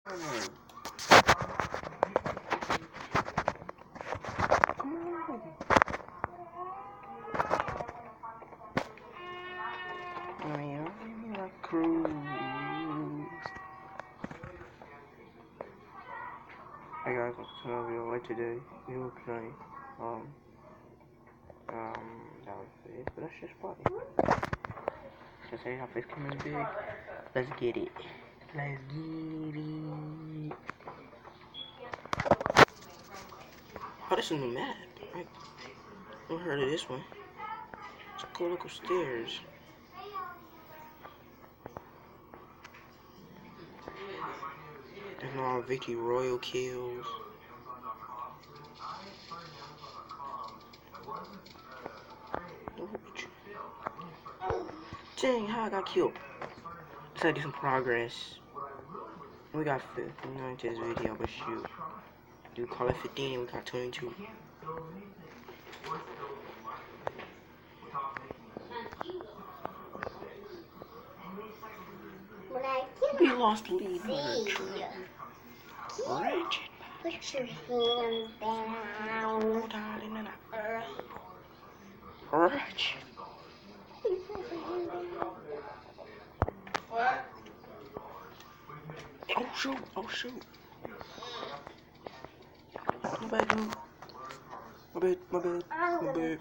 Come on. I cruise. Hey guys, welcome to another video. Like today, we were playing. That was it, but that's just funny. Just say how face coming big. Let's get it. Let's get it. Oh, this is a new map. I never heard of this one. It's a cool local stairs. There's no Vicky Royal kills. Dang, how I got killed. Let's do some progress. We got 59 to this video, but shoot. Do call it 15 and we got 22. We lost the lead. Wretched. Put your hands down. Wretched. What? Oh shoot, oh shoot. My bad, dude. My bad.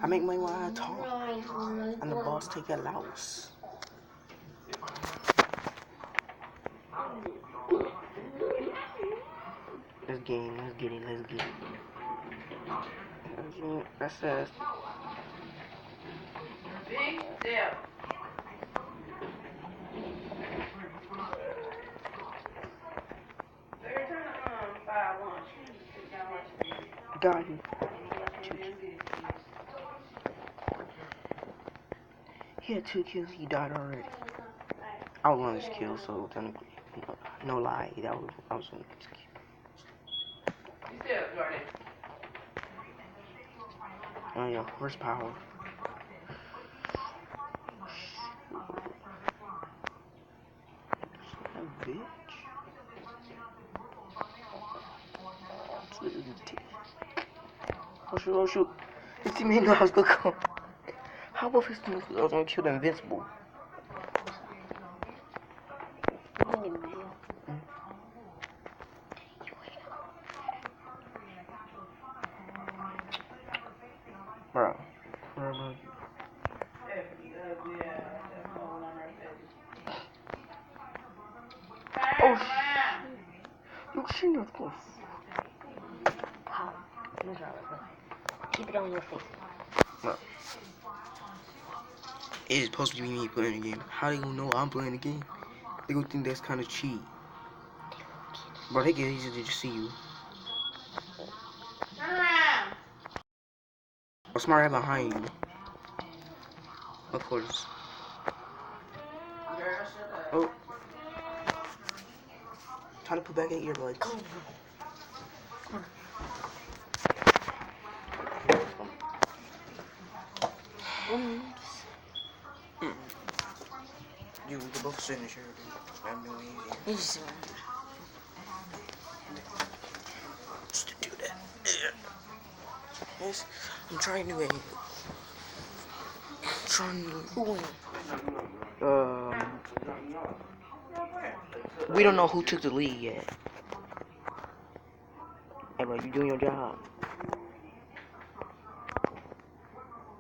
I make money while I talk. And the boss take a loss. Let's get it. That's us. Big step. Got him. He had 2 kills, he died already. I was one of his kills, so technically, no lie, I was one of his kills. You still, Jordan. Oh yeah, horsepower. That bitch. Oh shoot. His teammate knew I was gonna come. How about his teammate knew I was gonna kill the invincible? Bro. Oh shit. You shouldn't have gone. How? Keep it on your face. Bro. It is supposed to be me playing the game. How they gonna know I'm playing the game? They gonna think that's kind of cheat. Bro, they get easy to just see you. Turn around. I'm smart right behind you. Of course. Oh. Trying to put back in earbuds. Come on. You, we can both sit in the chair. I'm doing You just just to do that. Yes, I'm trying to win. We don't know who took the lead yet. Hey, bro, you doing your job?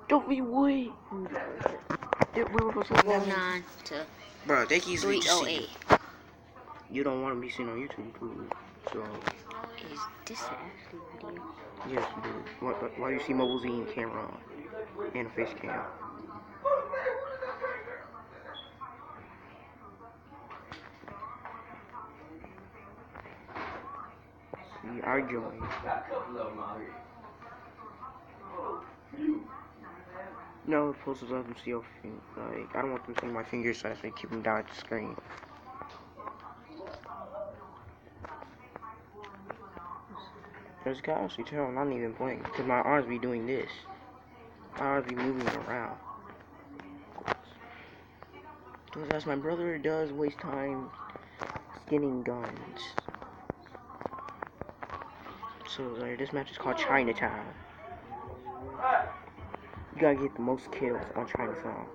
Don't be weak. We were supposed to go 9 to Bro, they can easily just see 308. you. Don't want to be seen on YouTube, too. So, Is this actually video? yes, you do. Why you see Mobile Z and camera on? And a face cam. See, I joined. No, it's supposed to let them see your finger. Like, I don't want them seeing my fingers, so I say keep them down at the screen. As you can actually tell, I'm not even playing, because my arms be doing this. My arms be moving around. Because as my brother does waste time getting guns. So this match is called Chinatown. You gotta get the most kills on Chinatown.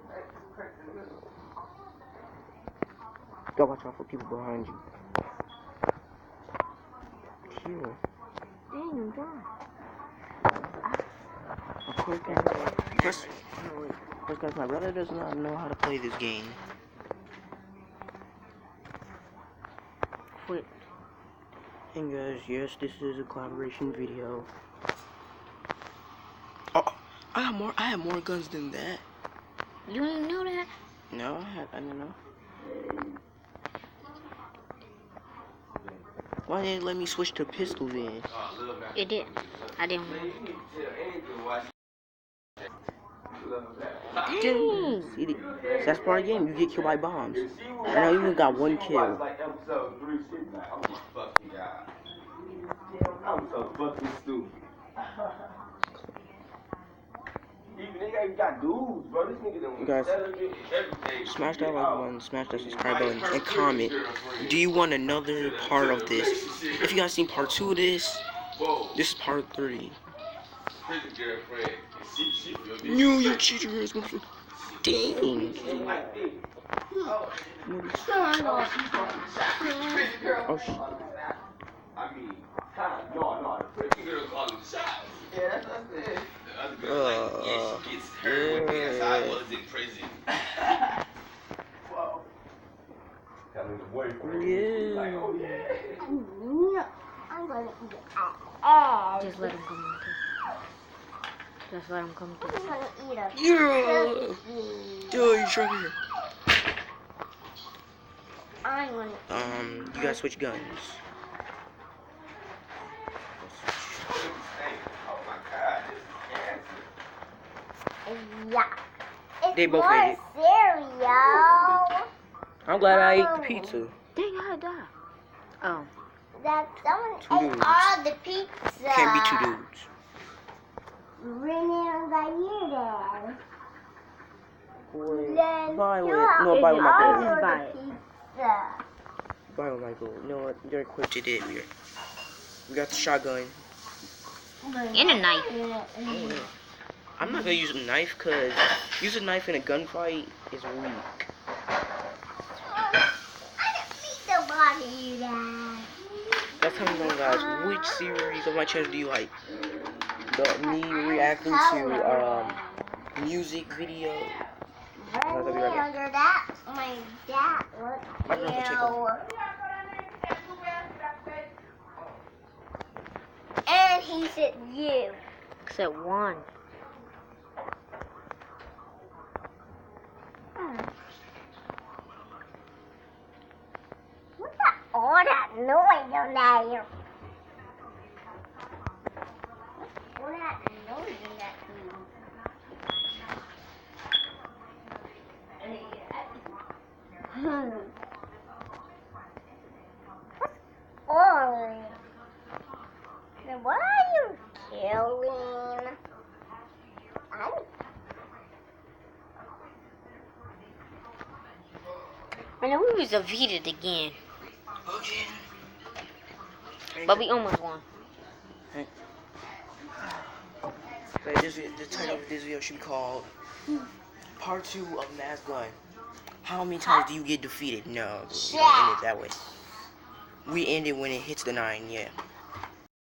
Gotta watch out for people behind you. Kill. Dang, God. Of course, guys, my brother does not know how to play this game. Quit. And guys, yes, this is a collaboration video. Oh, I have more guns than that. You didn't know that? No, I don't know. Why didn't it let me switch to pistol then? It did. I didn't know. Dang. See, that's part of the game. You get killed by bombs. And I even got one kill. I'm so fucking stupid. Even nigga got dudes, bro. This nigga don't Guys, smash that like button, smash that subscribe button, and comment. Do you want another part of this? If you guys seen part 2 of this is part 3. No, you cheater ass motherfucker. Dang. Oh shit. I mean, no, the pretty girl called him shots. Yeah, that's what I said. The other girl, she gets hurt when KSI was in prison. Whoa. Telling the boyfriend. Yeah. Like, oh yeah. I'm gonna eat it. Just let him come in. Just let him come in. I'm gonna eat it. Yeah. Yo, you trying to? I'm gonna You gotta switch guns. Yeah. They both ate it. Cereal. I'm glad I ate the pizza. Dang, I died. Oh. That someone Two ate dudes. all the pizza. Can't be 2 dudes. Bring it by you then. Then Violet. you No, have Violet might all go. Just buy the it. pizza. Violet might go. You know what? You're equipped to it. We got the shotgun. And a knife. I'm not gonna use a knife because use a knife in a gunfight is weak. I didn't meet nobody then. That's how you know, guys. Which series of my channel do you like? Me reacting to music video. Bring me under that. My dad I'm gonna check would And he said you. Except one. What's that? All that noise on there. All that noise in that thing. Oh. Then what are you killing? I know we was defeated again. Okay. But we almost won. The title of this video should be called Part 2 of Maskgun. How many times do you get defeated? No, we don't end it that way. We end it when it hits the 9, yeah.